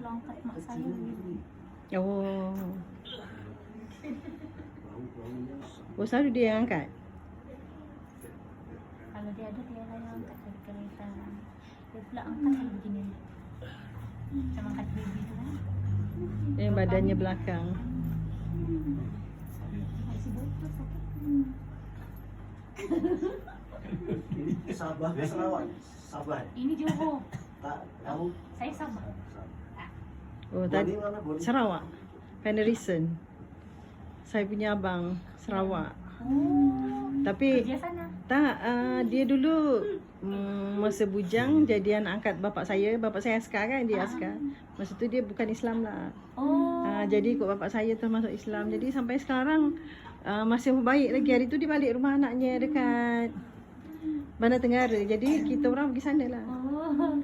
angkat mak saya. Oh. Oh, selalu dia yang angkat? Kalau dia ada, dia lah yang angkat dari kereta. Dia pula angkat saya begini. Macam angkat baby tu kan. Yang badannya belakang. Masih botol sakit. Ini Sabah ke Sarawak? Sabah. Ini Johor. Tak tahu. Saya Sabah. Oh, Boli tadi mana Boli? Sarawak. Penderison. Saya punya abang Sarawak. Oh. Tapi Kerja sana. tak, dia dulu masa bujang jadi anak angkat bapak saya. Bapak saya askar kan, dia askar. Masa tu dia bukan Islam lah. Oh. Jadi ikut bapak saya tu masuk Islam. Jadi sampai sekarang masih baik lagi. Hari tu dia balik rumah anaknya dekat Bandar Tenggara. Jadi kita orang pergi sana lah. Oh.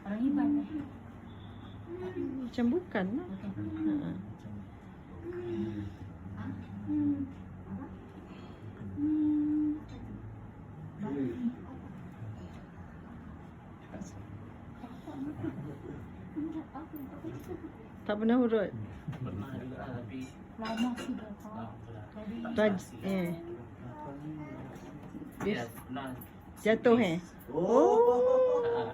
Orang Iban eh. Macam bukan lah. Ha. Tak pernah urut. Pernah juga lah, tapi Lama sudah kau. Jadi Dia pernah jatuh Oh.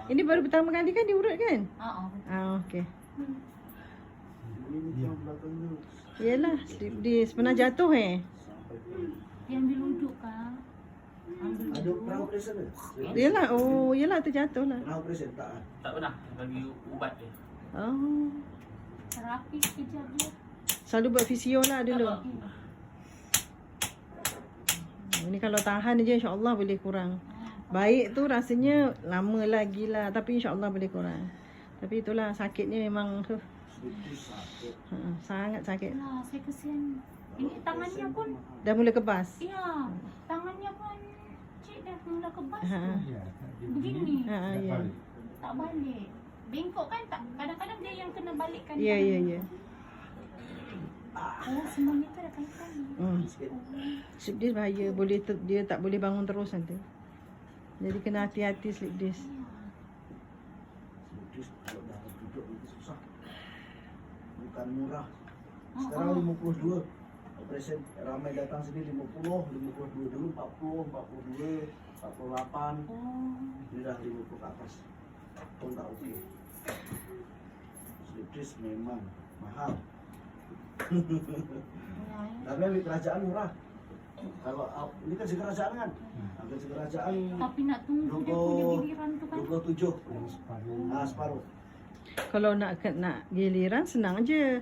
Ini baru pertama kali kan diurut kan? Okey. Ini yang belakang tu. Yalah, dia pernah jatuh dia ambil duduk kan. Ambil Ada duduk. pernah operasi ke? Yalah, oh, yalah terjatuh lah. Pernah operasi tak? tak pernah bagi ubat dia. Oh. Terapi sekejap dia. Selalu buat fisio lah dulu. Ini kalau tahan je insya-Allah boleh kurang. Baik tu rasanya lama lagi lah, tapi insya-Allah boleh kurang. Tapi itulah sakitnya memang Itu sakit. sangat sakit. Lah, saya kesian. Ini tangannya pun, Dah mula kebas. ya, tangannya pun cik dah mula kebas. Ha. Begini, Ha, ya. tak balik. Bengkok kan tak, kadang-kadang dia yang kena balikkan. Ya, ya, ya. Oh, semuanya tu ada kaitan. Slip disc bahaya, boleh dia tak boleh bangun terus nanti. Jadi kena hati-hati slip disc. Sedis kalau dah duduk itu susah. Bukan murah. Sekarang 52. Operasi ramai datang sini 50, 52 dulu 40, 42, 48. Oh, Ini dah 50 ke atas. Pun tak okey. Sedis memang mahal. ya, Tapi ambil kerajaan murah. Kalau ini kan kerajaan kan? Ambil kerajaan tapi nak tunggu dia punya giliran tu kan. 27. Separuh. Kalau nak giliran senang je.